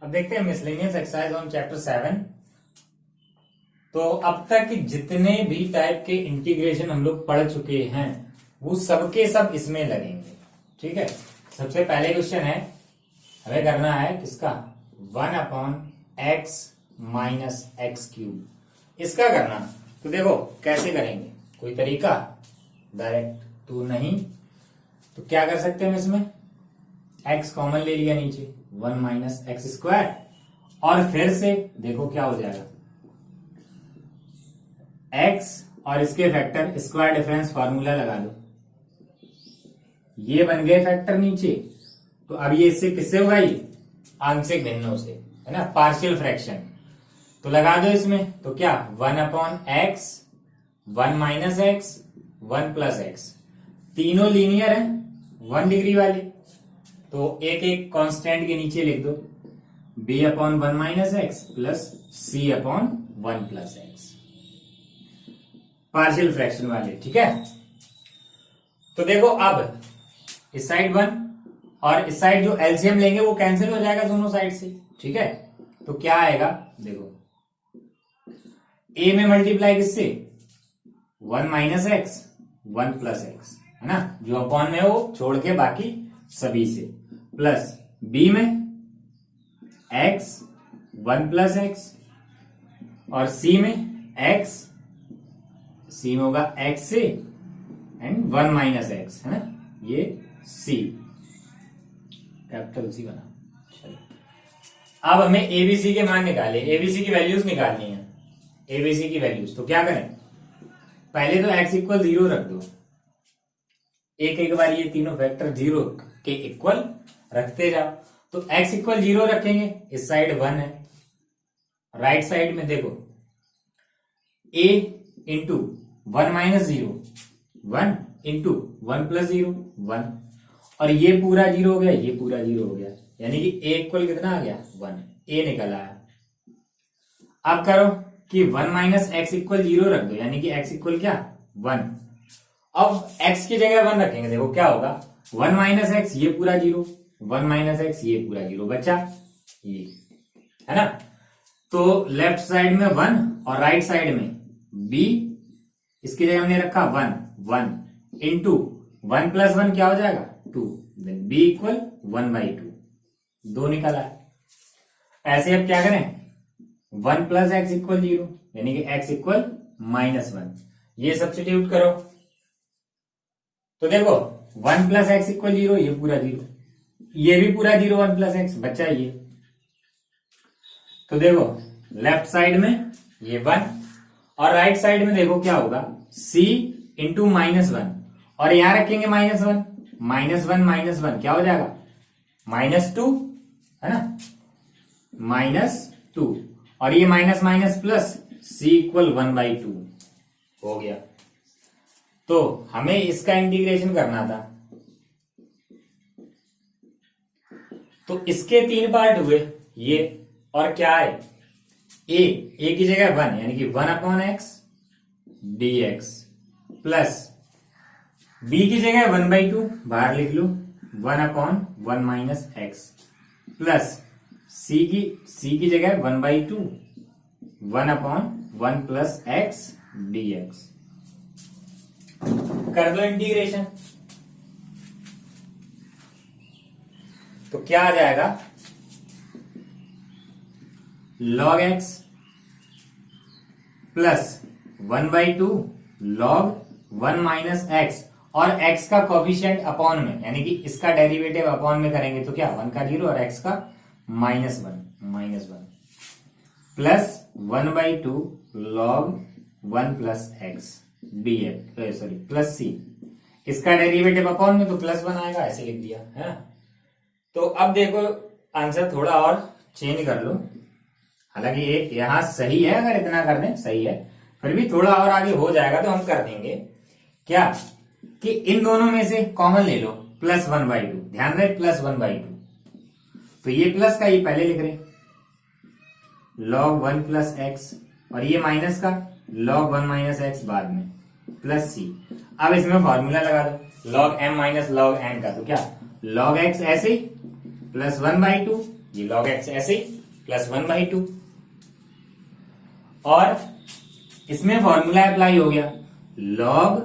अब देखते हैं मिसलेनियस एक्सरसाइज ऑन चैप्टर 7। तो अब तक जितने भी टाइप के इंटीग्रेशन हम लोग पढ़ चुके हैं वो सबके सब इसमें लगेंगे। ठीक है, सबसे पहले क्वेश्चन है, हमें करना है किसका, 1/x माइनस एक्स क्यूब, इसका करना। तो देखो कैसे करेंगे, कोई तरीका डायरेक्ट तो नहीं, तो क्या कर सकते हैं हम इसमें, x कॉमन ले लिया नीचे, 1 माइनस एक्स स्क्वायर, और फिर से देखो क्या हो जाएगा, x और इसके फैक्टर स्क्वायर डिफरेंस फार्मूला लगा लो, ये बन गए फैक्टर नीचे। तो अब ये इससे किससे होगा, ये आंशिक भिन्नों से है ना, पार्शियल फ्रैक्शन। तो लगा दो इसमें, तो क्या 1/x 1 minus x 1 plus x, तीनों लीनियर है 1 डिग्री वाले, तो एक एक कांस्टेंट के नीचे लिख दो, b/1 minus x plus c/1 plus x, partial fraction वाले। ठीक है, तो देखो अब इस साइड 1 और इस साइड जो एलसीएम लेंगे वो कैंसिल हो जाएगा दोनों साइड से। ठीक है, तो क्या आएगा, देखो a में मल्टीप्लाई किससे, 1 माइनस एक्स 1 प्लस एक्स है ना, जो अपॉन में हो छोड़ के बाकी सभी से, प्लस b में x 1 प्लस एक्स, और c में x, c में होगा x से एंड 1 माइनस एक्स है ना, ये c कैपिटल सी बना। अब हमें एबीसी के मान निकाले, एबीसी की वैल्यूज निकालनी है, एबीसी की वैल्यूज। तो क्या करें, पहले तो x इक्वल 0 रख दो, एक एक बार ये तीनों फैक्टर 0 के इक्वल रखते जाओ। तो x इक्वल 0 रखेंगे, इस साइड 1 है, राइट साइड में देखो a into 1 minus 0 1 into 1 plus 0 1, और ये पूरा 0 हो गया, ये पूरा 0 हो गया, यानी कि a इक्वल कितना आ गया 1, a निकल आया। अब करो कि 1 माइनस एक्स इक्वल 0 रख दो, यानी कि x इक्वल क्या 1। अब x की जगह 1 रखेंगे, देखो क्या होगा, 1 माइनस एक्स ये पूरा 0, 1 माइनस एक्स ये पूरा 0 बचा, ये है ना। तो लेफ्ट साइड में 1 और राइट साइड में b, इसकी जगह हमने रखा 1 1 इंटू 1 प्लस 1 क्या हो जाएगा 2, देन b इक्वल 1/2, 2 निकला। ऐसे अब क्या करें, 1 प्लस एक्स इक्वल 0, यानी कि x इक्वल -1, ये सब्स्टिट्यूट करो। तो देखो 1 प्लस एक्स इक्वल 0, ये पूरा 0, ये भी पूरा 0, 1 प्लस एक्स बचा ये। तो देखो लेफ्ट साइड में ये 1 और राइट साइड में देखो क्या होगा, c इंटू -1, और यहां रखेंगे -1, -1 क्या हो जाएगा -2 है ना, -2, और ये minus minus plus, c equal 1/2 हो गया। तो हमें इसका इंटीग्रेशन करना था, तो इसके 3 पार्ट हुए, ये और क्या है, a की जगह 1 यानी कि 1/x dx, प्लस b की जगह 1/2 बाहर लिख लो, 1/1 माइनस एक्स, प्लस c की जगह 1/2 1/1 प्लस एक्स dx। कर दो इंटीग्रेशन, तो क्या आ जाएगा, log x plus 1/2 log 1 minus x, और x का कोफिशिएंट अपॉन में, यानी कि इसका डेरिवेटिव अपॉन में करेंगे तो क्या 1 का 0 और x का -1 plus 1/2 log 1 plus x dx, sorry plus c, इसका डेरिवेटिव अपॉन में तो +1 आएगा, ऐसे लिख दिया है ना। तो अब देखो आंसर थोड़ा और चेंज कर लो, हालांकि ये यहां सही है, अगर इतना कर दें सही है, फिर भी थोड़ा और आगे हो जाएगा तो हम कर देंगे क्या, कि इन दोनों में से कॉमन ले लो, +1/2, ध्यान रहे +1/2, तो ये प्लस का ये पहले लिख रहे log 1 प्लस एक्स, और ये माइनस का log 1 माइनस एक्स बाद में, प्लस c। अब इसमें फॉर्मूला लगा दो log m minus log n का, तो क्या log x ऐसे ही +1/2 ये log x ऐसे ही प्लस 1/2। और इसमें फॉर्मूला अप्लाई हो गया, log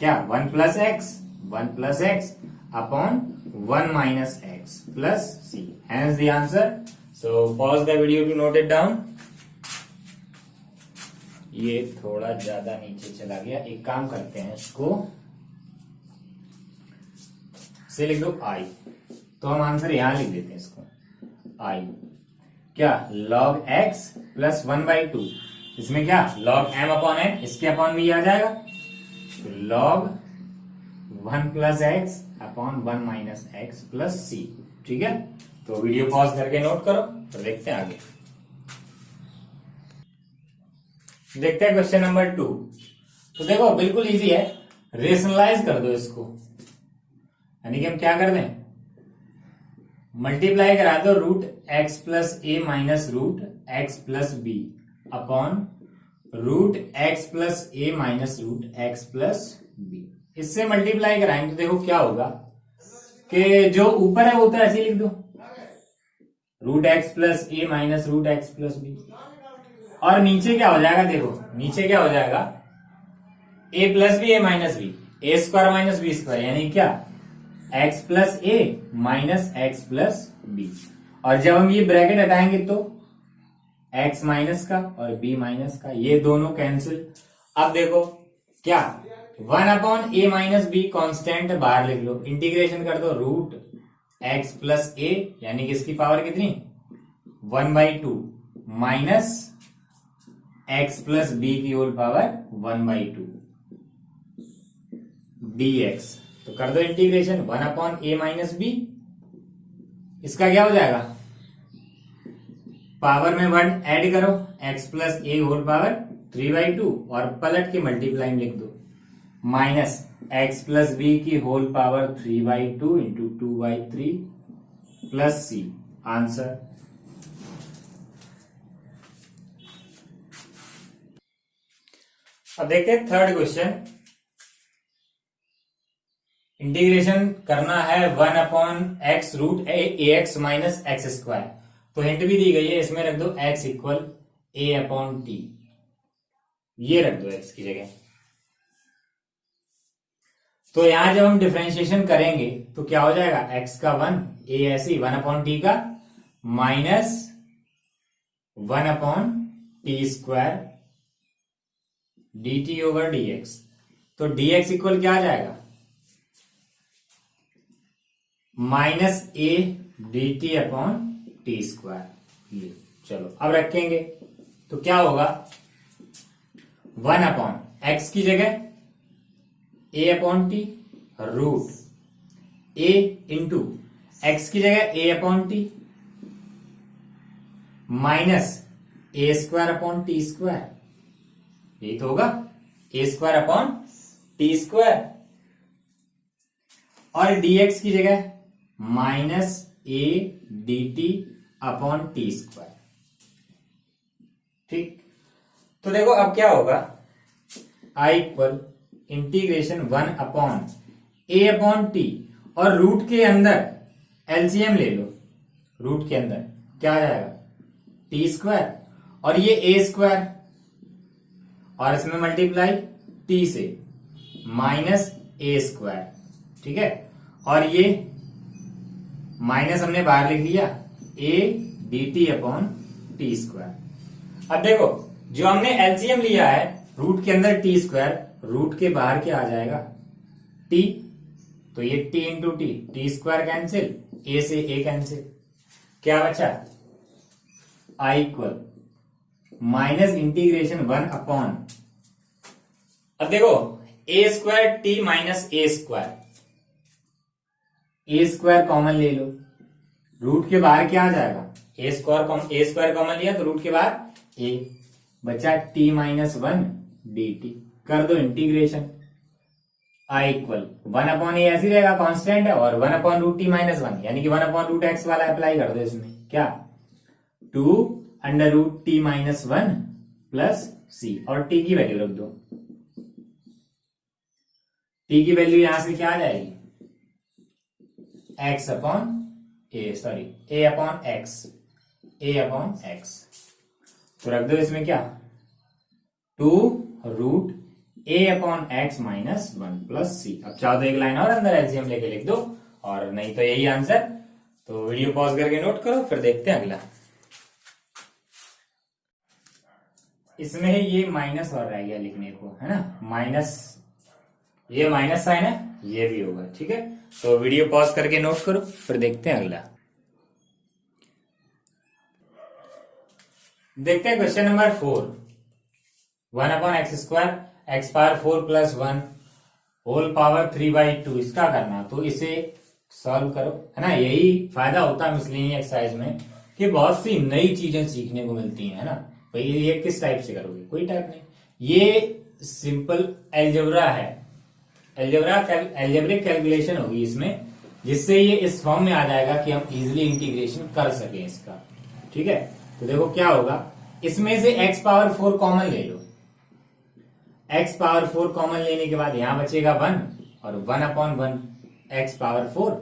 क्या 1 plus x upon 1 minus x plus c, hence the answer. So pause the video to note it down. ये थोड़ा ज्यादा नीचे चला गया, एक काम करते हैं, इसको से लिख दो आई, तो हम आंसर यहां लिख देते हैं इसको आई। क्या log x प्लस 1/2, इसमें क्या log m अपॉन n, इसके अपॉन भी आ जाएगा, तो log 1 plus x upon 1 minus x plus C. ठीक है, तो वीडियो पॉज करके नोट करो, तो देखते हैं आगे। देखते हैं क्वेश्चन नंबर 2। तो देखो बिल्कुल इजी है, रेशनलाइज कर दो इसको, यानी कि हम क्या कर दें, मल्टीप्लाई करा दो रूट एक्स प्लस ए minus root X plus B upon root X plus ए minus root X plus B. इससे मल्टीप्लाई कराएंगे तो देखो क्या होगा कि जो ऊपर है वो तो ऐसे ही लिख दो, रूट एक्स प्लस ए minus root X plus B, और नीचे क्या हो जाएगा, देखो नीचे क्या हो जाएगा, ए plus B A minus B, A square minus b square, यानी क्या एक्स प्लस ए माइनस एक्स प्लस बी। और जब हम ये ब्रैकेट हटाएंगे तो एक्स माइनस का और बी माइनस का, ये दोनों कैंसिल। अब देखो क्या 1 अपॉन ए माइनस बी कॉन्स्टेंट बाहर लिख लो, इंटीग्रेशन कर दो रूट एक्स प्लस ए, यानी कि इसकी पावर कितनी 1/2 माइनस एक्स प्लस बी की होल पावर 1/2 dx। तो कर दो इंटीग्रेशन 1 अपॉन ए माइनस बी, इसका क्या हो जाएगा, पावर में 1 ऐड करो, x प्लस ए होल पावर 3/2 और पलट के मल्टीप्लाई लिख दो, माइनस एक्स प्लस बी की whole power 3/2 into 2/3 plus c, answer. अब देखते हैं थर्ड क्वेश्चन। इंटीग्रेशन करना है 1 अपॉन एक्स रूट ए एक्स माइनस एक्स स्क्वायर, तो हिंट भी दी गई है, इसमें रख दो x इक्वल ए अपॉन टी, ये रख दो x की जगह। तो यहां जब हम डिफरेंशिएशन करेंगे तो क्या हो जाएगा, x का 1 ए ऐसी 1 अपॉन टी का minus 1 upon T square D T over D x. तो dx इक्वल क्या आ जाएगा, minus A D T upon T square. ये चलो अब रखेंगे तो क्या होगा, 1 अपॉन एक्स की जगह ए अपॉन टी रूट ए इंटू एक्स की जगह ए upon T minus A square upon T square, यही तो होगा, ए स्क्वायर अपॉन टी स्क्वायर। और dx की जगह minus A D T upon T square. ठीक, तो देखो अब क्या होगा, I equal integration 1 upon A upon T, और रूट के अंदर एलसीएम ले लो, रूट के अंदर क्या आ जाएगा टी स्क्वायर, और ये ए स्क्वायर, और इसमें मल्टीप्लाई टी से माइनस ए स्क्वायर। ठीक है, और ये माइनस हमने बाहर लिख दिया, A D T upon T square. अब देखो जो हमने एलसीएम लिया है, रूट के अंदर टी स्क्वायर, रूट के बाहर क्या आ जाएगा टी, तो ये T into T square cancel, A से ए कैंसिल, क्या बचा I equal minus integration 1 upon, अब देखो A square T minus A square, A square common ले लो, रूट के बाहर क्या आ जाएगा ए स्क्वायर कॉमन लिया तो रूट के बाहर ए बचा टी माइनस 1 डी टी, कर दो इंटीग्रेशन, आई इक्वल 1 अपॉन ए ऐसी रहेगा कांस्टेंट है, और 1 अपॉन रूट टी माइनस 1 यानी कि 1 अपॉन रूट एक्स वाला अप्लाई कर दो इसमें, क्या 2 under root T minus 1 plus सी, और टी की वैल्यू रख दो, टी की वैल्यू यहां से क्या आ जाएगी x अपॉन ए अपॉन एक्स। तो रख दो इसमें क्या, 2√a/x माइनस 1+c। अब चाहो तो एक लाइन और अंदर एलसीएम लेके लिख दो, और नहीं तो यही आंसर। तो वीडियो पॉज करके नोट करो, फिर देखते हैं अगला। इसमें ये माइनस और रह गया लिखने को, है ना, माइनस, ये माइनस साइन है, ये भी होगा, ठीक है। तो वीडियो पॉज करके नोट करो, फिर देखते हैं अगला। देखते हैं question number 4। 1/x², x⁴ + 1 whole power 3/2 इसका करना। तो इसे सॉल्व करो, है ना। यही फायदा होता है मिसलिनियस एक्सरसाइज में कि बहुत सी नई चीजें सीखने को मिलती हैं, है ना। भाई ये किस टाइप से करोगे, कोई टाइप नहीं, ये सिंपल एल्जेब्रा है, एल्जेब्रिक कैलकुलेशन होगी इसमें, जिससे ये इस फॉर्म में आ जाएगा कि हम इजीली इंटीग्रेशन कर सकें इसका, ठीक है। तो देखो क्या होगा, इसमें से x⁴ कॉमन ले लो। x⁴ कॉमन लेने के बाद यहां बचेगा 1 और 1/1 x⁴,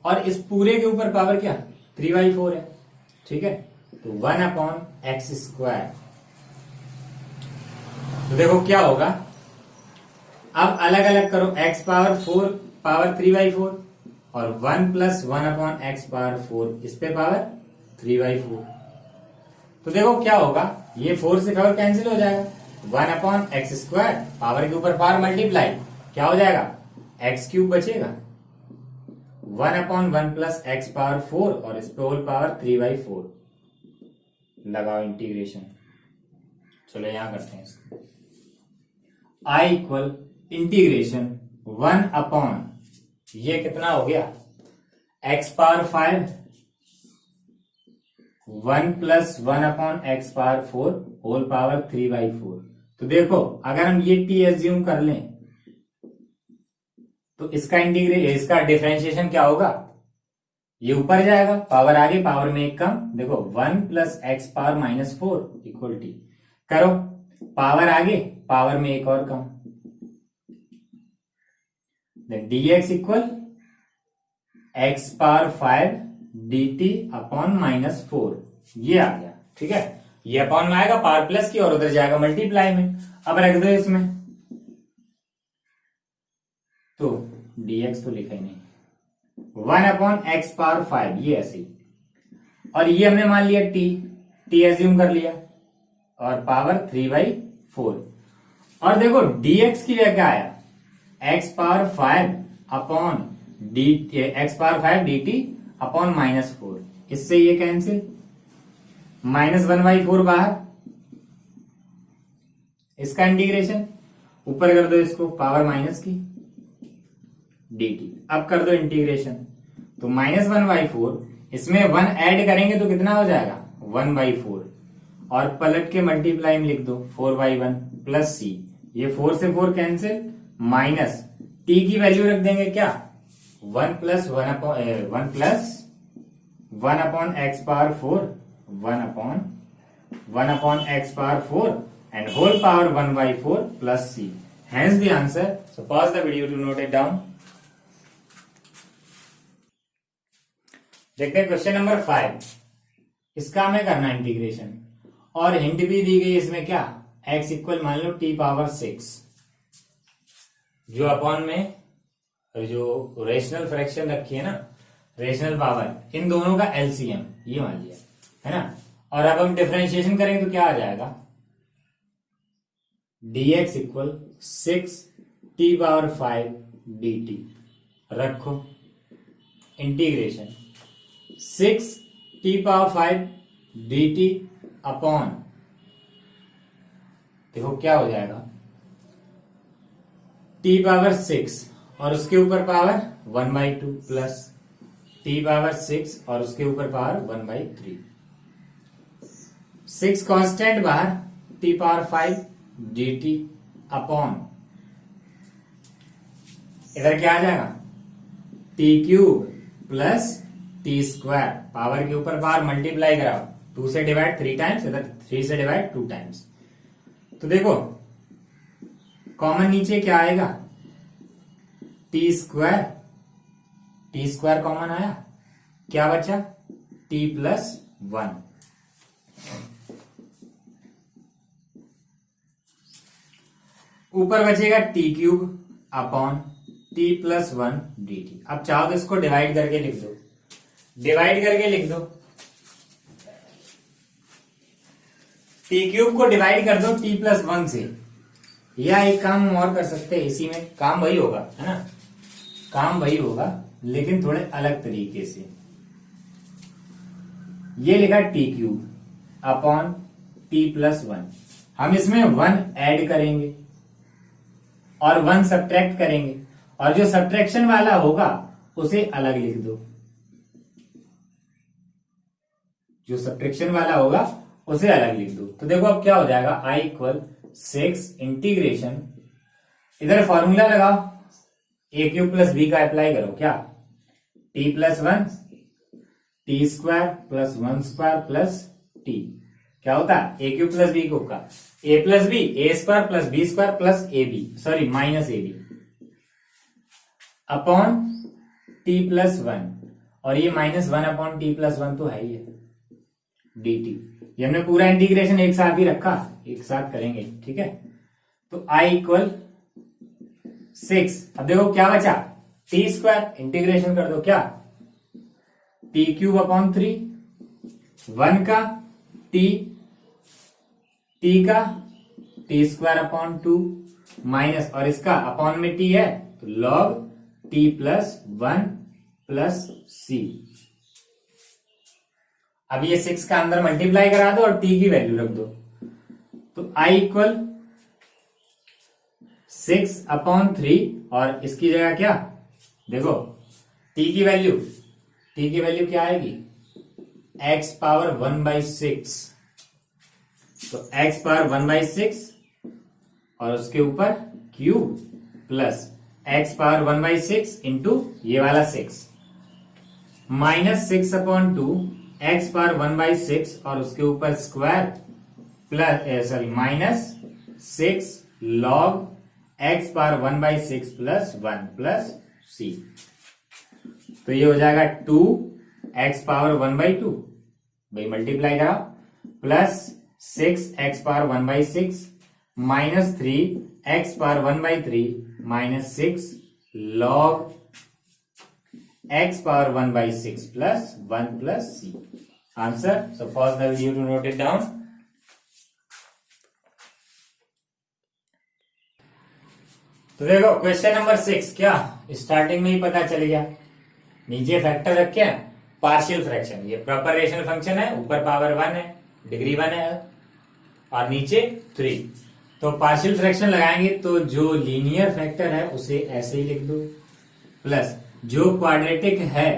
और इस पूरे के ऊपर पावर क्या 3/4 है, ठीक है। तो 1/x²। तो देखो क्या होगा, अब अलग अलग करो, x⁴ पावर 3/4 और 1 + 1/x⁴ इस पे पावर 3/4। तो देखो क्या होगा, ये 4 से 4 कैंसिल हो जाएगा, 1/x², पावर के ऊपर पावर मल्टीप्लाई, क्या हो जाएगा x³ बचेगा, 1/1 + x⁴ और इस पे होल पावर 3/4। लगाओ इंटीग्रेशन, चलो यहां करते हैं इसको। I इक्वल इंटीग्रेशन 1/, ये कितना हो गया x⁵, 1 + 1/x⁴ होल पावर 3/4। तो देखो अगर हम ये t एज्यूम कर लें तो इसका इसका डिफरेंशिएशन क्या होगा, ये ऊपर जाएगा, पावर आगे, पावर में एक कम। देखो 1 + x⁻⁻4 = t करो, पावर आगे, पावर में एक और कम, dx = x⁵ dt/-4, ये आ गया, ठीक है। ये अपॉन में आएगा पावर प्लस की और उधर जाएगा मल्टीप्लाई में। अब रख दो इसमें, तो dx तो लिखा ही नहीं, 1/x⁵, ये ऐसे ही, और ये हमने मान लिया t एज्यूम कर लिया, और पावर 3/4। और देखो dx की जगह क्या आया, x⁵ dt/-4, इससे ये कैंसिल, -1/4 बाहर, इसका इंटीग्रेशन ऊपर कर दो, इसको पावर माइनस की dt। अब कर दो इंटीग्रेशन, तो -1/4, इसमें 1 ऐड करेंगे तो कितना हो जाएगा 1/4, और पलट के मल्टीप्लाई में लिख दो 4/1 + c, ये 4 से 4 कैंसिल, माइनस t की वैल्यू रख देंगे क्या 1 + 1/x⁴, 1/x⁴, and whole power 1/4 + c. Hence the answer. So pause the video to note it down. देखते हैं क्वेश्चन नंबर 5। इसका हमें करना इंटीग्रेशन, और हिंट भी दी गई इसमें क्या, x इक्वल मान लो t⁻6, जो अपॉन में जो रेशनल फ्रैक्शन रखी है ना, रेशनल पावर, इन दोनों का एलसीएम ये मान लिया, है ना। और अब हम डिफरेंशिएशन करेंगे तो क्या आ जाएगा, dx = 6t⁵ dt। रखो इंटीग्रेशन 6t⁵ dt अपॉन, देखो क्या हो जाएगा, t⁻6 और उसके ऊपर पावर 1/2 प्लस t⁻6 और उसके ऊपर पावर 1/3, 6 कांस्टेंट बाहर, t⁵ dt अपॉन, इधर क्या आ जाएगा t³ + t², पावर के ऊपर पावर मल्टीप्लाई कराओ, 2 से डिवाइड 3 टाइम्स, इधर 3 से डिवाइड 2 टाइम्स। तो देखो कॉमन नीचे क्या आएगा, t² कॉमन आया, क्या बचा, टी प्लस 1। ऊपर बचेगा T cube upon T plus 1 D T. अब चाहो तो इसको डिवाइड करके लिख दो, डिवाइड करके लिख दो। टी क्यूब को डिवाइड कर दो टी प्लस 1 से, या एक काम और कर सकते हैं, इसी में काम वही होगा, है ना, काम वही होगा लेकिन थोड़े अलग तरीके से। ये लिखा T cube upon T plus 1, हम इसमें 1 ऐड करेंगे और 1 सब्ट्रैक्ट करेंगे, और जो सब्ट्रैक्शन वाला होगा उसे अलग लिख दो, जो सब्ट्रैक्शन वाला होगा उसे अलग लिख दो। तो देखो अब क्या हो जाएगा, i इक्वल 6 इंटीग्रेशन, इधर फॉर्मूला लगाओ, ए क्यूब प्लस बी का अप्लाई करो, क्या, T plus 1 T square plus 1 square plus T, क्या होता है, A cube plus B cube का A plus B, A square plus B square plus A B, sorry minus A B, upon T plus 1, और ये -1 upon T plus 1 तो है ही है, D T. ये हमने पूरा इंटीग्रेशन एक साथ ही रखा, एक साथ करेंगे, ठीक है। तो i इक्वल 6, अब देखो क्या बचा, टी स्क्वायर, इंटीग्रेशन कर दो, क्या, टी क्यूब अपॉन 3, 1 का टी, टी का टी स्क्वायर अपॉन 2, माइनस, और इसका अपॉन में टी है तो log T plus 1 plus c. अब ये 6 का अंदर मल्टीप्लाई करा दो और t की वैल्यू रख दो, तो i इक्वल 6 अपॉन 3, और इसकी जगह क्या, देखो t की वैल्यू क्या आएगी, x पावर 1/6, तो x पावर 1/6 और उसके ऊपर cube plus x power 1/6 into ये वाला 6 माइनस 6 अपॉन 2 x पावर 1/6 और उसके ऊपर square plus minus 6 log x power 1/6 plus 1 plus c, तो ये हो जाएगा 2x पावर 1/2, भाई मल्टीप्लाई करा, plus 6x power 1/6 minus 3x power 1/3 minus 6 log x power 1/6 plus 1 plus c. Answer. So pause the video to note it down. तो देखो question number 6, क्या starting में ही पता चल गया, नीचे फैक्टर रखे हैं, पार्शियल फ्रैक्शन, ये प्रॉपर रेशनल फंक्शन है, ऊपर पावर 1 है, डिग्री 1 है, और नीचे 3, तो पार्शियल फ्रैक्शन लगाएंगे तो जो लीनियर फैक्टर है उसे ऐसे ही लिख दो, प्लस जो क्वाड्रेटिक है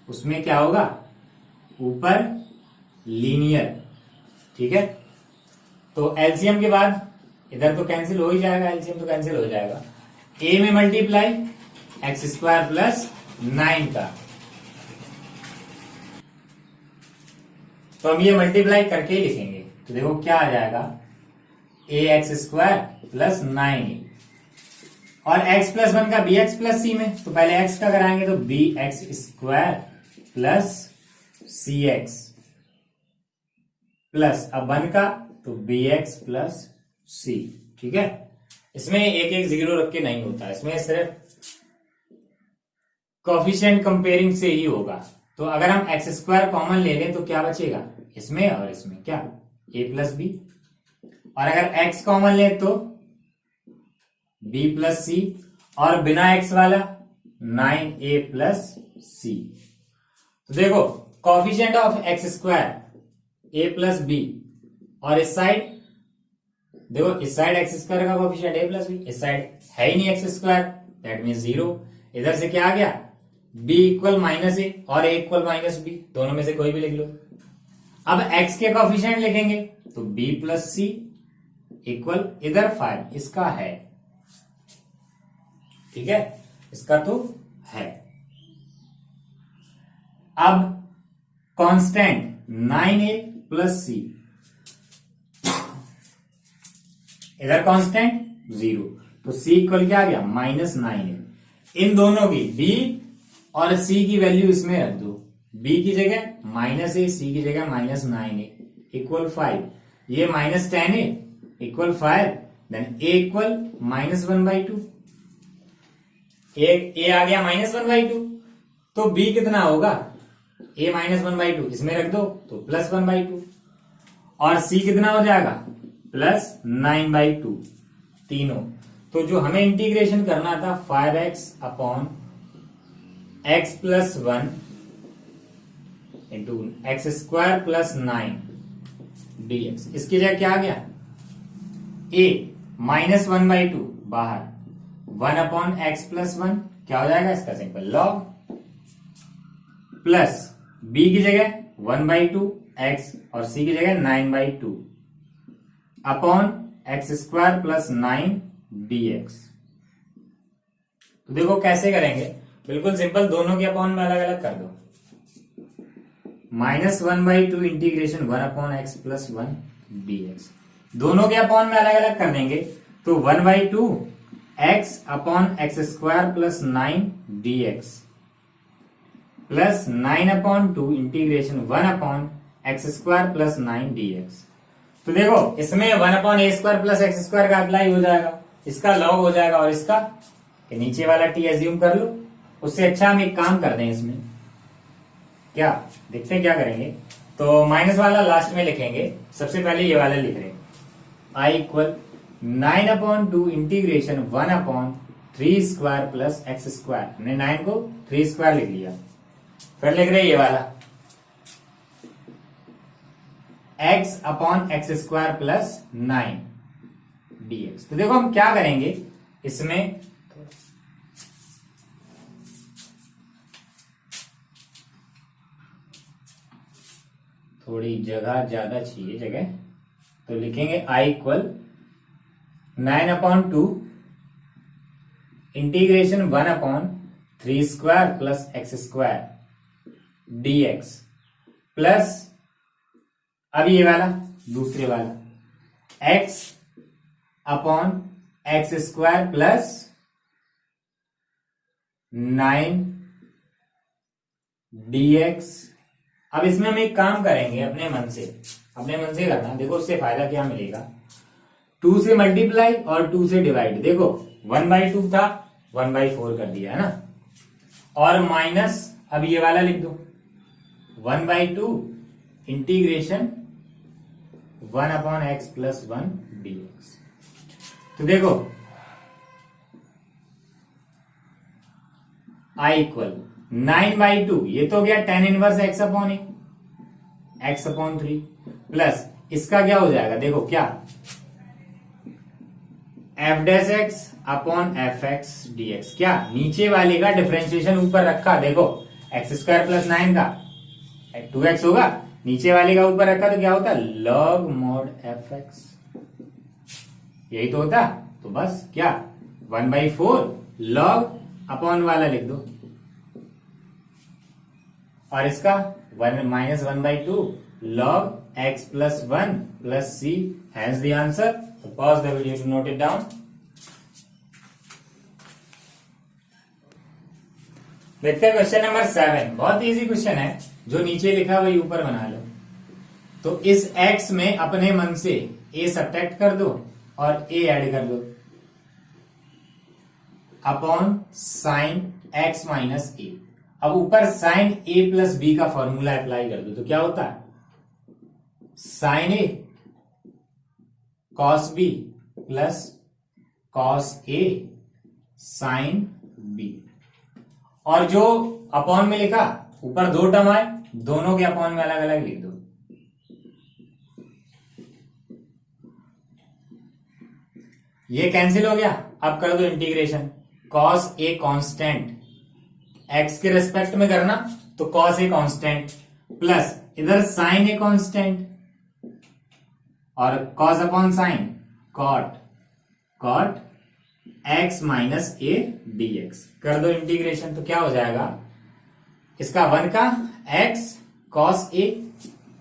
उसमें क्या होगा, ऊपर लीनियर, ठीक है। तो एलसीएम के बाद इधर तो कैंसिल हो ही जाएगा, एलसीएम तो कैंसिल हो जाएगा, ए में मल्टीप्लाई एक्स स्क्वायर प्लस 9 का, तो हम ये मल्टीप्लाई करके ही लिखेंगे, तो देखो क्या आ जाएगा, ए एक्स स्क्वायर प्लस 9 और x प्लस 1 का bx प्लस c में, तो पहले x का कराएंगे तो bx square plus cx plus अब 1 का तो bx प्लस c, ठीक है। इसमें एक एक जीरो रख के नहीं होता, इसमें सिर्फ कोफिशिएंट कंपेयरिंग से ही होगा। तो अगर हम एक्स स्क्वायर कॉमन ले लें तो क्या बचेगा, इसमें और इसमें क्या, a प्लस बी, और अगर x कॉमन ले तो b प्लस सी, और बिना x वाला 9a प्लस सी। तो देखो coefficient of x square a plus B, और इस साइड देखो, इस साइड एक्स स्क्वायर का कॉफिशिएंट a प्लस बी, इस साइड है ही नहीं एक्स स्क्वायर, दैट मीन 0, इधर से क्या आ गया, b इक्वल माइनस ए और a इक्वल माइनस बी, दोनों में से कोई भी लिख लो। अब x के कॉफिशिएंट लिखेंगे तो b प्लस सी इक्वल इधर 5, इसका है, ठीक है, इसका तो है। अब कांस्टेंट 9a प्लस सी, इधर कांस्टेंट 0, तो c इक्वल क्या आ गया, -9a, इन दोनों की b और c की वैल्यू इसमें रख दो, b की जगह -a, c की जगह -9a इक्वल 5, ये -10a equal 5, then a equal -1/2, a आ गया -1/2, तो b कितना होगा, a -1/2 इसमें रख दो तो +1/2, और c कितना हो जाएगा +9/2, तीनों। तो जो हमें इंटीग्रेशन करना था 5x upon x plus 1 into x square plus 9 dx, इसकी जगह क्या आ गया, a -1/2 बाहर, 1 अपॉन एक्स प्लस 1 क्या हो जाएगा इसका सिंपल लॉग, प्लस b की जगह 1/2 x और c की जगह 9/2 upon x square plus 9 dx। तो देखो कैसे करेंगे, बिल्कुल सिंपल, दोनों के अपॉन में अलग अलग कर दो, -1/2 integration 1 upon x plus 1 dx, दोनों के अपॉन में अलग अलग कर देंगे तो 1/2 x upon x square plus 9 dx plus 9/2 integration 1 upon x square plus 9 dx। तो देखो इसमें 1 अपॉन ए स्क्वायर प्लस एक्स स्क्वायर का अप्लाई हो जाएगा, इसका लॉग हो जाएगा, और इसका नीचे वाला टी एज्यूम कर लो। उससे अच्छा हम एक काम कर दें, इसमें क्या देखते हैं क्या करेंगे, तो माइनस वाला लास्ट में लिखेंगे, सबसे पहले ये वाला लिख रहे हैं, I equal 9/2 integration 1 upon 3 square plus x square, हमने 9 को 3 स्क्वायर लिख लिया, फिर लिख रहे हैं ये वाला x upon x square plus 9 dx। तो देखो हम क्या करेंगे, इसमें थोड़ी जगह ज्यादा चाहिए जगह, तो लिखेंगे i equal 9/2 integration 1 upon 3 square plus x square dx plus अब ये वाला दूसरे वाला x upon x square plus 9 dx। अब इसमें हम एक काम करेंगे अपने मन से करना, देखो उससे फायदा क्या मिलेगा, 2 से मल्टीप्लाई और 2 से डिवाइड, देखो 1/2 था 1/4 कर दिया है ना, और माइनस अब ये वाला लिख दो 1/2 integration 1 upon x plus 1 dx। तो देखो i इक्वल 9/2, ये तो गया tan इनवर्स x अपॉन ए, x अपॉन 3 प्लस इसका क्या हो जाएगा, देखो क्या f dash x upon F x dx, क्या नीचे वाले का डिफरेंशिएशन ऊपर रखा, देखो एक्स स्क्वायर प्लस 9 का 2x होगा, नीचे वाले का ऊपर रखा तो क्या होता है लॉग मॉड एफ एक्स, यही तो होता, तो बस क्या 1/4 लॉग अपॉन वाला लिख दो, और इसका -1/2 log x plus 1 plus c, has the answer. तो pause the video to note it down. देखते हैं क्वेश्चन नंबर 7, बहुत इजी क्वेश्चन है, जो नीचे लिखा वही ऊपर बना लो। तो इस x में अपने मन से a सब्ट्रैक्ट कर दो और a ऐड कर दो upon sine x minus a। अब ऊपर साइन a प्लस b का फॉर्मूला अप्लाई कर दो, तो क्या होता है sine a cos b plus cos a sine b। और जो अपॉन में लिखा ऊपर 2 टर्म आए, दोनों के अपॉन में अलग अलग लिख दो। ये कैंसिल हो गया, अब कर दो integration, cos a constant x के रेस्पेक्ट में करना, तो कॉस ए कांस्टेंट प्लस इधर साइन ए कांस्टेंट और cos upon sine cot x minus a dx। कर दो इंटीग्रेशन, तो क्या हो जाएगा इसका 1 का x cos A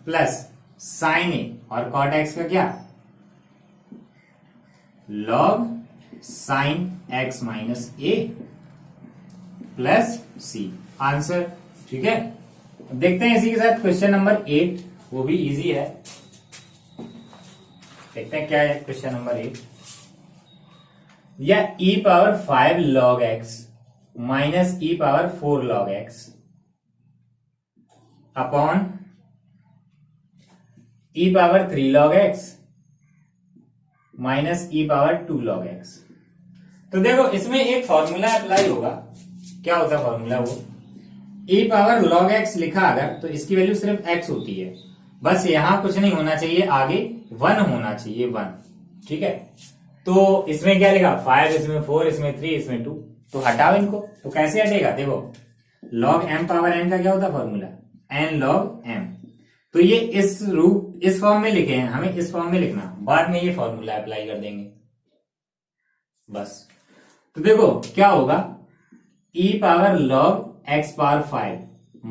plus sign ए और कॉट x का क्या लॉग साइन x माइनस ए प्लस सी आंसर। ठीक है, देखते हैं इसी के साथ क्वेश्चन नंबर 8, वो भी इजी है। देखते हैं क्या है क्वेश्चन नंबर 8। या e power 5 log x minus e power 4 log x upon e power 3 log x minus e power 2 log x। तो देखो इसमें एक फॉर्मूला अप्लाई होगा। क्या होता है फॉर्मूला? वो e पावर log x लिखा अगर, तो इसकी वैल्यू सिर्फ x होती है, बस यहां कुछ नहीं होना चाहिए, आगे 1 होना चाहिए, 1। ठीक है, तो इसमें क्या लिखा? 5, इसमें 4, इसमें 3, इसमें 2, तो हटाओ इनको। तो कैसे हटेगा? देखो log m पावर n का क्या होता है फॉर्मूला? n log m। तो ये इस फॉर्म में लिखे हैं, हमें इस फॉर्म में लिखना, बाद में ये फॉर्मूला अप्लाई कर देंगे बस। तो देखो क्या होगा, e power log x power 5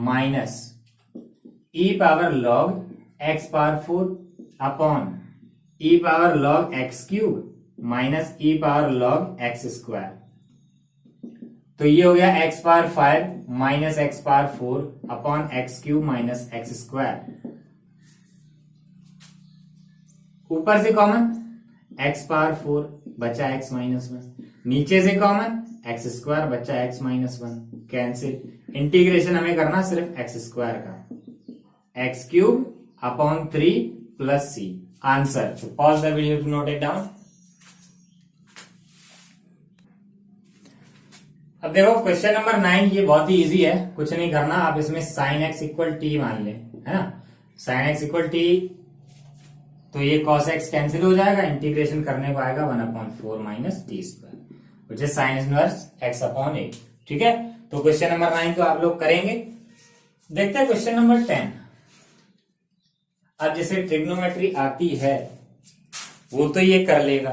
minus e power log x power 4 upon e power log x cube minus e power log x square. तो ये हो गया x power 5 minus x power 4 upon x cube minus x square. ऊपर से common x power 4 बचा x minus 1, नीचे से common x square बचा x माइनस 1, कैंसिल। इंटीग्रेशन हमें करना सिर्फ x स्क्वायर का, x cube upon 3 plus c answer. Pause the video to note it down. अब देखो क्वेश्चन नंबर 9, ये बहुत ही इजी है, कुछ नहीं करना। आप इसमें साइन एक्स इक्वल टी मान ले, है ना, साइन एक्स इक्वल टी, तो ये कॉस एक्स कैंसिल हो जाएगा, इंटीग्रेशन करने को आएगा 1/4 minus t square, which is sine inverse x upon a. ठीक है, तो क्वेश्चन नंबर 9 तो आप लोग करेंगे। देखते हैं क्वेश्चन नंबर 10। अब जैसे ट्रिग्नोमेट्री आती है वो तो ये कर लेगा,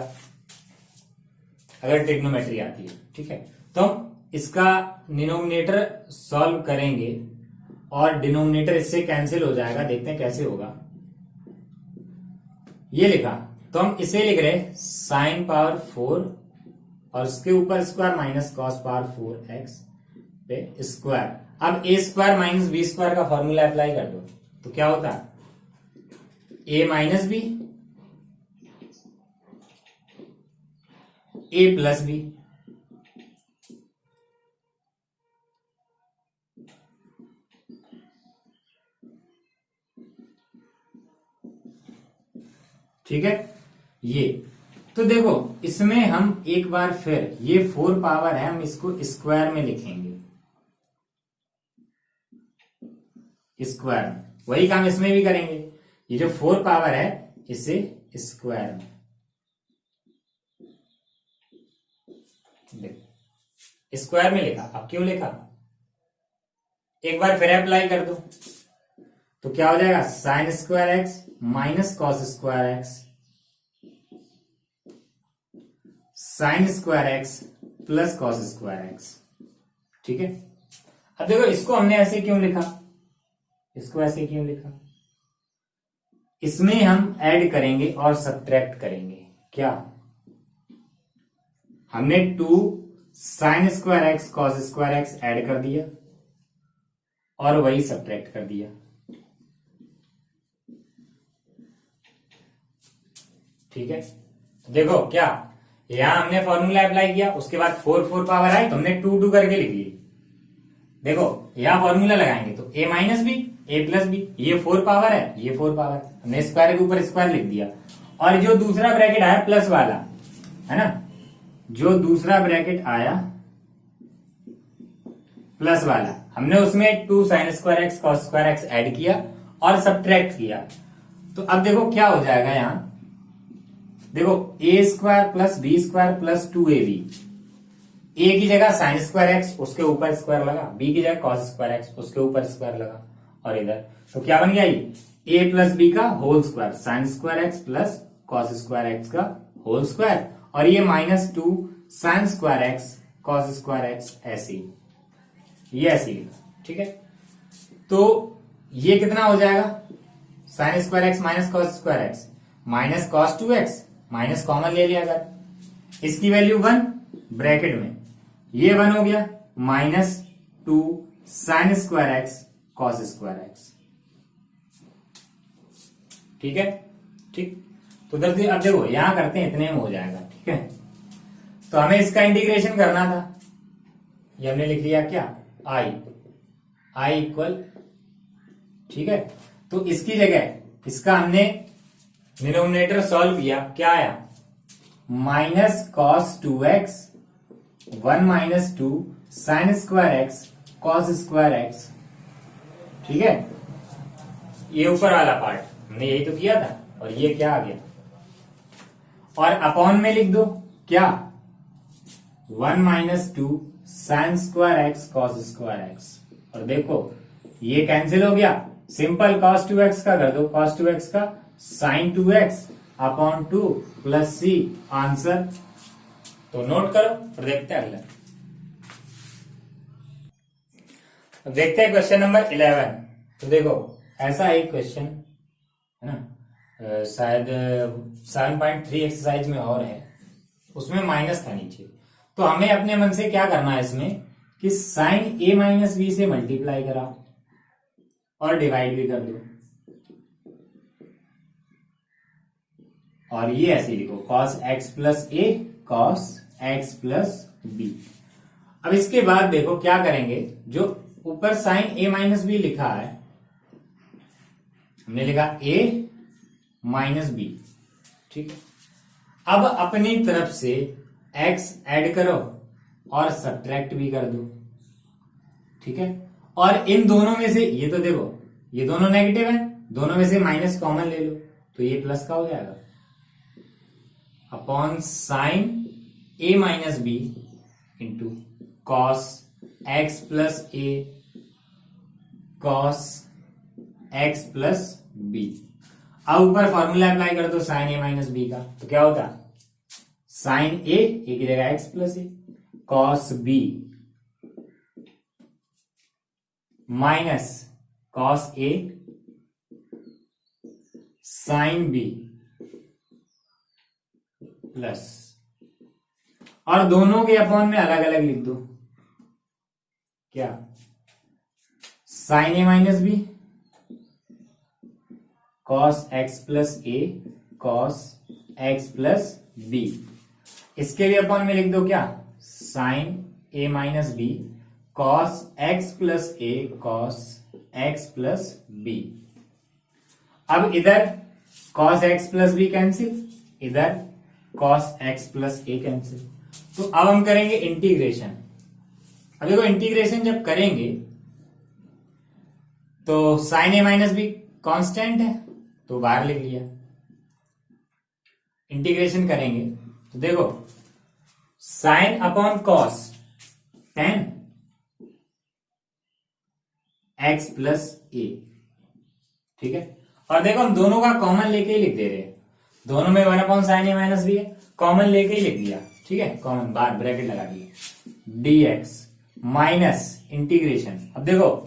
अगर ट्रिग्नोमेट्री आती है। ठीक है, तो हम इसका डिनोमिनेटर सॉल्व करेंगे और डिनोमिनेटर इससे कैंसिल हो जाएगा। देखते हैं कैसे होगा। ये लिखा, तो हम इसे लिख रहे साइन पावर 4 और उसके ऊपर square minus cos power 4x पे स्क्वायर। अब a square minus b square का फॉर्मूला अप्लाई कर दो, तो क्या होता है? a minus b, a plus b, ठीक है। ये तो देखो इसमें हम एक बार फिर, ये 4 पावर है, हम इसको स्क्वायर में लिखेंगे, स्क्वायर में। वही काम इसमें भी करेंगे, ये जो 4 पावर है इसे स्क्वायर में, स्क्वायर में लिखा। अब क्यों लिखा? एक बार फिर अप्लाई कर दो, तो क्या हो जाएगा? Sign square x minus cos square x, sign square x plus cos square x. ठीक है, अब देखो इसको हमने ऐसे क्यों लिखा, इसको ऐसे क्यों लिखा? इसमें हम ऐड करेंगे और सब्ट्रैक्ट करेंगे। क्या? हमने 2 sine square x cos square x add कर दिया और वही सब्ट्रैक्ट कर दिया। ठीक है, देखो क्या, यहां हमने फॉर्मूला अप्लाई किया, उसके बाद 4 पावर आई तो हमने 2 करके लिख ली। देखो यहां फॉर्मूला लगाएंगे तो a minus b, a plus b, ये 4 पावर है, ये 4 पावर, हमने स्क्वायर के ऊपर स्क्वायर लिख दिया। और जो दूसरा ब्रैकेट आया प्लस वाला, है ना, जो दूसरा ब्रैकेट आया प्लस वाला, हमने उसमें 2 sine square x cos square x add किया और सब्ट्रैक्ट किया। तो अब देखो क्या हो जाएगा, यहां देखो a square plus B square plus 2ab, a की जगह साइन स्क्वायर एक्स उसके ऊपर स्क्वायर लगा, b की जगह कॉस स्क्वायर एक्स उसके ऊपर स्क्वायर लगा, और इधर तो क्या बन गया, ये a प्लस बी का whole square, sine square x plus cos square x का होल स्क्वायर, और ये -2 sine square x cos square x, ऐसे ये ऐसे लिखा। ठीक है, तो ये कितना हो जाएगा, sign square x minus cos square x minus cos 2x, minus common ले लिया अगर, इसकी वैल्यू 1 ब्रैकेट में, ये 1 हो गया, minus 2 sine square x cos square x. ठीक है, ठीक। तो अब देखो यहां करते हैं, इतने में हो जाएगा। ठीक है, तो हमें इसका इंटीग्रेशन करना था, ये हमने लिख लिया क्या, आई इक्वल। ठीक है, तो इसकी जगह इसका हमने डिनोमिनेटर सॉल्व किया, क्या आया, minus cos 2x 1 minus 2 sine square x cos square x. ठीक है, ये ऊपर वाला पार्ट हमने यही तो किया था, और ये क्या आ गया, और अपॉन में लिख दो क्या, 1 minus 2 sine square x cos square x. और देखो ये कैंसिल हो गया, सिंपल cos 2x का कर दो, cos 2x का sin 2x upon 2 plus c answer. तो नोट करो और देखते हैं अगला। देखते हैं क्वेश्चन नंबर 11। तो देखो ऐसा एक क्वेश्चन है ना, शायद 7.3 एक्सरसाइज में और है, उसमें माइनस था नीचे। तो हमें अपने मन से क्या करना है इसमें कि साइन a माइनस बी से मल्टीप्लाई करा और डिवाइड भी कर दो, और ये ऐसे लिखो cos x प्लस ए cos x प्लस बी। अब इसके बाद देखो क्या करेंगे, जो ऊपर साइन a माइनस बी लिखा है, हमने लिखा a माइनस बी। ठीक है, अब अपनी तरफ से x ऐड करो और सब्ट्रैक्ट भी कर दो। ठीक है, और इन दोनों में से ये तो देखो ये दोनों नेगेटिव है, दोनों में से माइनस कॉमन ले लो तो ये प्लस का हो जाएगा, upon sine a minus b into cos x plus a cos x plus b. अब ऊपर फॉर्मूला अप्लाई कर दो साइन a माइनस बी का, तो क्या होता, साइन a की जगह x plus a cos B minus cos A sine B plus, और दोनों के अपॉन में अलग अलग लिख दो, क्या, sine a minus b cos x plus a cos x plus b. इसके भी अपॉन में लिख दो क्या, sine a minus b cos x plus a cos x plus b. अब इधर cos x plus b cancel, इधर cos x plus a cancel. तो अब हम करेंगे इंटीग्रेशन। अब देखो इंटीग्रेशन जब करेंगे तो sine a minus b constant है तो बाहर लिख लिया, इंटीग्रेशन करेंगे तो देखो sine upon cos 10 x plus a. ठीक है, और देखो हम दोनों का कॉमन लेके ही लिख दे रहे हैं, दोनों में 1 upon sine a minus B है, कॉमन लेके ही लिख दिया। ठीक है, कॉमन बाहर ब्रैकेट लगा दिया, dx माइनस इंटीग्रेशन। अब देखो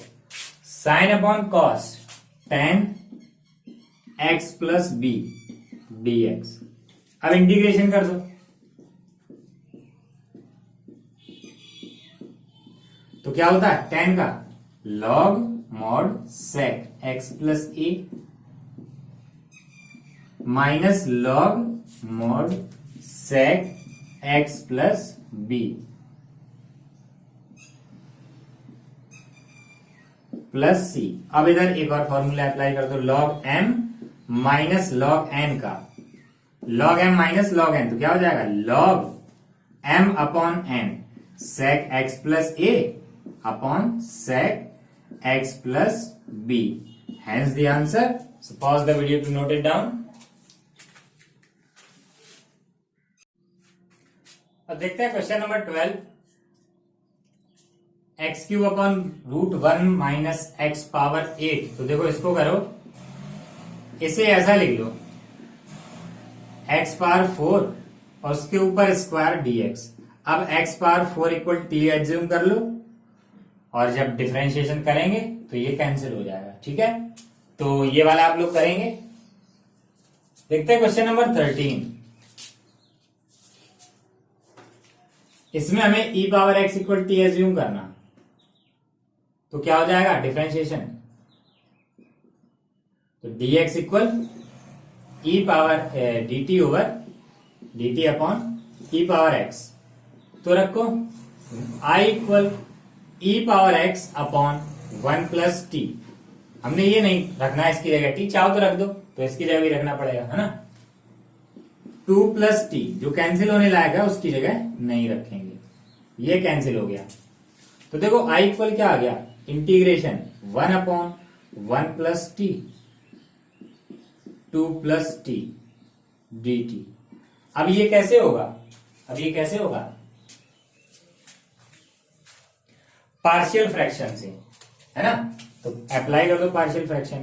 sine upon cos 10 x plus b dx। अब इंटीग्रेशन कर दो तो क्या होता है, 10 का log mod sec x plus ए minus log mod sec x plus b plus c. अब इधर एक और फॉर्मूला अप्लाई कर दो, log m minus log n का, log m minus log n तो क्या हो जाएगा, log m upon n sec x plus a upon sec x plus b, hence the answer. So pause the video to note it down. अब देखते हैं question number 12, x cube upon root 1 minus x power 8। तो देखो इसको करो, इसे ऐसा लिख लो एक्स पावर 4 और उसके ऊपर स्क्वायर dx। अब x power 4 equal t assume कर लो, और जब डिफरेंशिएशन करेंगे तो ये कैंसिल हो जाएगा। ठीक है, तो ये वाला आप लोग करेंगे। देखते हैं क्वेश्चन नंबर 13, इसमें हमें e power x equal t assume करना। तो क्या हो जाएगा डिफरेंशिएशन, तो dx equal e power dt over dt upon e power x, तो रखो I equal e power x upon 1 plus t. हमने ये नहीं रखना है इसकी जगह टी, चाहो तो रख दो, तो इसकी जगह भी रखना पड़ेगा, है ना। 2 प्लस टी जो कैंसिल होने लायक है उसकी जगह नहीं रखेंगे, ये कैंसिल हो गया। तो देखो I इक्वल क्या आ गया, integration 1 upon 1 plus T 2 plus t d T. अब ये कैसे होगा, अब ये कैसे होगा, पार्शियल फ्रैक्शन से, है ना। तो अप्लाई कर दो partial fraction,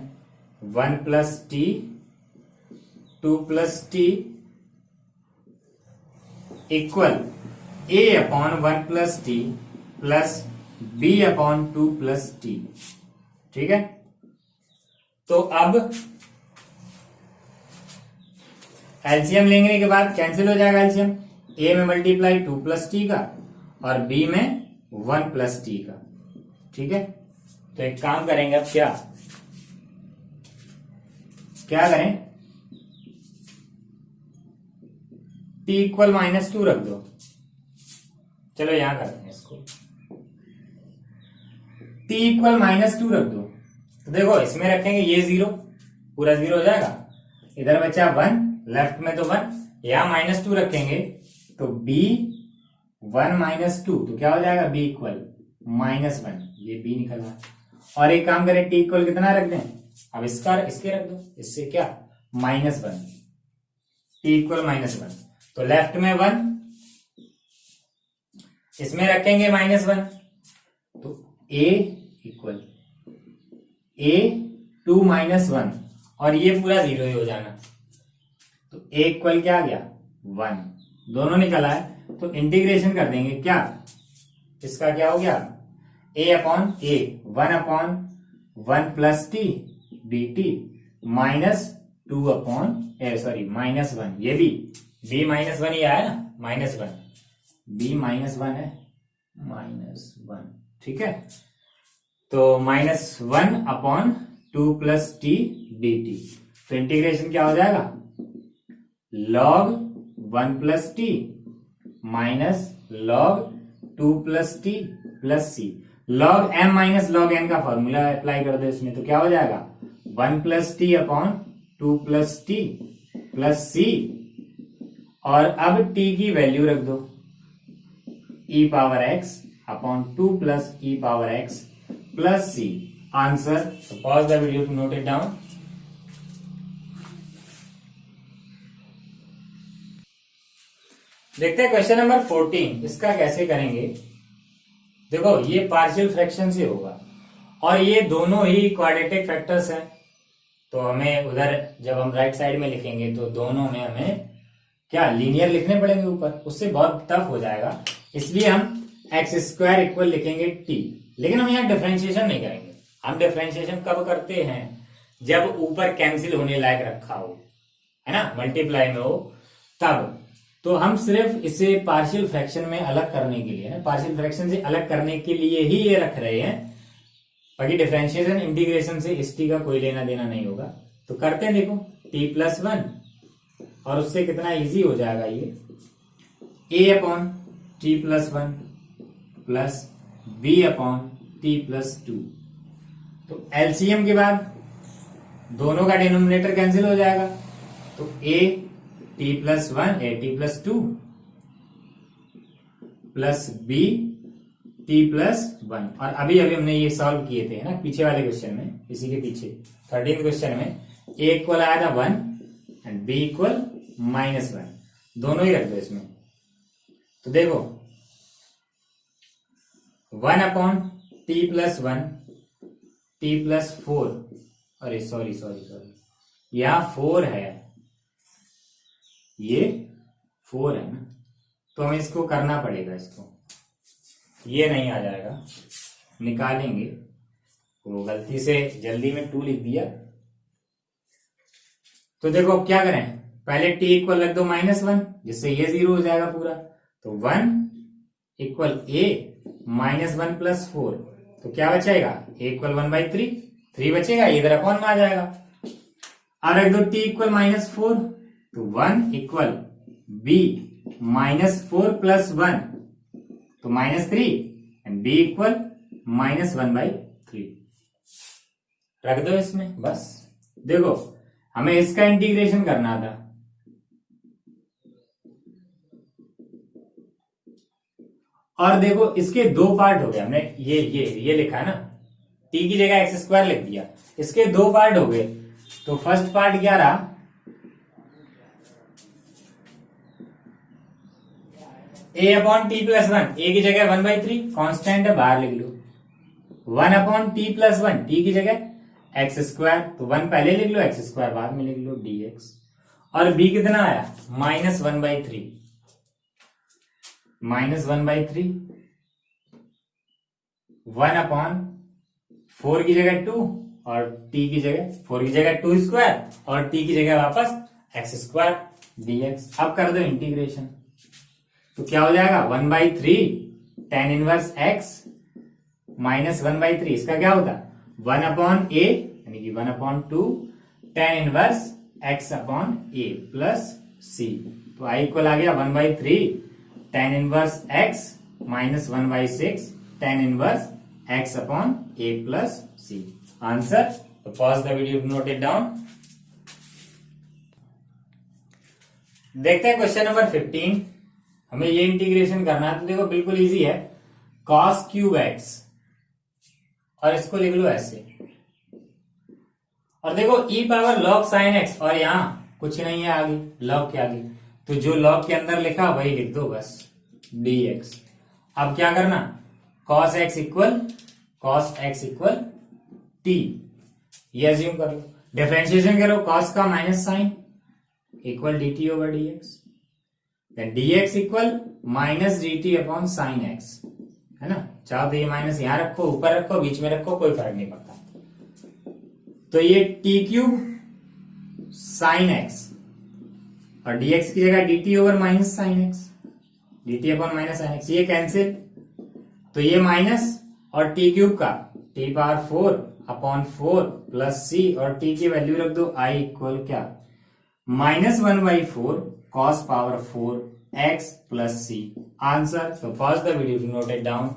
1 plus T 2 plus T equal a upon 1 plus t plus b upon 2 plus T. ठीक है, तो अब एलसीएम लेने के बाद कैंसिल हो जाएगा एलसीएम, a में मल्टीप्लाई 2 प्लस टी का और b में 1 प्लस टी का। ठीक है, तो एक काम करेंगे, अब क्या करें, t इक्वल -2 रख दो। चलो यहां करते हैं इसको, t इक्वल -2 रख दो। तो देखो इसमें रखेंगे ये 0, पूरा 0 हो जाएगा, इधर बचा 1, लेफ्ट में तो 1, यहां -2 रखेंगे तो b 1 -2, तो क्या हो जाएगा b इक्वल -1, ये b निकला। और एक काम करें, t इक्वल कितना रख दें, अब इसके रख दो, इससे क्या -1, t इक्वल -1, तो लेफ्ट में 1, इसमें रखेंगे -1, तो a इक्वल a 2 -1 और ये पूरा 0 ही हो जाना, तो a इक्वल क्या आ गया 1, दोनों निकला है, तो इंटीग्रेशन कर देंगे, क्या इसका क्या हो गया a upon a 1 upon 1 plus t d T -2 upon -1, ये भी b -1 ही आया ना, -1 b -1 है, -1। ठीक है, तो -1 upon 2 plus t d t, तो इंटीग्रेशन क्या हो जाएगा log 1 plus t minus log 2 plus t plus c. log m minus log n का फॉर्मूला अप्लाई कर दो इसमें, तो क्या हो जाएगा 1 plus t upon 2 plus t plus सी, और अब t की वैल्यू रख दो e power x upon 2 plus e power x plus c. Answer, pause the video to note it down. देखते हैं क्वेश्चन नंबर 14, इसका कैसे करेंगे। देखो ये पार्शियल फ्रैक्शन से होगा और ये दोनों ही क्वाड्रेटिक फैक्टर्स हैं, तो हमें उधर जब हम राइट साइड में लिखेंगे तो दोनों में हमें क्या लीनियर लिखने पड़ेंगे ऊपर, उससे बहुत टफ हो जाएगा, इसलिए हम x² इक्वल लिखेंगे t। लेकिन हम यहाँ डिफरेंशिएशन नहीं करेंगे, हम डिफरेंशिएशन कब करते हैं जब ऊपर कैंसिल होने लायक रखा हो, है ना, मल्टीप्लाई में हो तब। तो हम सिर्फ इसे पार्शियल फ्रैक्शन में अलग करने के लिए, पार्शियल फ्रैक्शन से अलग करने के लिए ही ये रख रहे हैं, बाकी डिफरेंशिएशन इंटीग्रेशन से इस टी का कोई लेना देना नहीं होगा। तो करते हैं, देखो t+1 और उससे कितना इजी हो जाएगा ये a upon t+1 plus b upon t+2। तो एलसीएम के बाद दोनों का डिनोमिनेटर कैंसिल हो जाएगा, तो a t+1 t+2 plus b t+1। और अभी हमने ये सॉल्व किए थे ना पीछे वाले क्वेश्चन में, इसी के पीछे 13th क्वेश्चन में a इक्वल आया था 1 एंड b इक्वल -1, दोनों ही रख दो इसमें। तो देखो 1 अपॉन t+1 t+4, अरे सॉरी यहां 4 है, ये 4 है ना, तो हमें इसको करना पड़ेगा, इसको ये नहीं आ जाएगा, निकालेंगे, वो गलती से जल्दी में 2 लिख दिया। तो देखो अब क्या करें, पहले t इक्वल रख दो -1, जिससे ये 0 हो जाएगा पूरा, तो 1 इक्वल a -1 + 4, तो क्या बचेगा, a इक्वल 1/3, 3 बचेगा, इधर अपॉन में आ जाएगा। अब रख दो t इक्वल -4, तो 1 इक्वल b -4 प्लस 1 तो -3 एंड b इक्वल -1/3 रख दो इसमें। बस देखो हमें इसका इंटीग्रेशन करना था, और देखो इसके दो पार्ट हो गए, हमने ये लिखा है ना, t की जगह x² लिख दिया, इसके दो पार्ट हो गए। तो फर्स्ट पार्ट क्या रहा, a upon T plus 1, a की जगह 1/3 कांस्टेंट है, बाहर लिख लो, 1 अपॉन टी प्लस 1, टी की जगह x², तो 1 पहले लिख लो, x² बाद में लिख लो, dx। और b कितना आया, -1/3, -1/3, 1 अपॉन 4 की जगह 2 और t की जगह 4 की जगह 2² और t की जगह वापस x² dx। अब कर दो इंटीग्रेशन, तो क्या हो जाएगा, 1/3 tan इनवर्स x -1/3, इसका क्या होता, 1 अपॉन a यानी कि 1/2 tan inverse x upon a plus c। तो i इक्वल आ गया 1/3 tan inverse x -1/6 tan inverse x upon a plus c। Answer, तो pause the video, note it down. देखते हैं क्वेश्चन नंबर 15। हमें ये इंटीग्रेशन करना है, तो देखो बिल्कुल इजी है, cos क्यूब x, और इसको लिख लो ऐसे, और देखो e power log sin x, और यहां कुछ नहीं है आगे, log के आगे, तो जो log के अंदर लिखा वही लिख दो बस, dx। अब क्या करना, cos x इक्वल t, ये अज्यूम कर लो, डिफरेंशिएशन करो, cos का minus sine equal dt over dx, then dx equal minus dt upon sine x, है ना। चाहो तो ये माइनस यहां रखो, ऊपर रखो, बीच में रखो, कोई फर्क नहीं पड़ता। तो ये t³ साइन x और dx की जगह dt over minus sine x, dt अपॉन माइनस साइन x, ये कैंसिल, तो ये माइनस और t³ का t power 4 upon 4 plus c, और t की वैल्यू रख दो i इक्वल क्या, -1/4 cos power 4 x plus c। Answer, तो pause the video to note it down.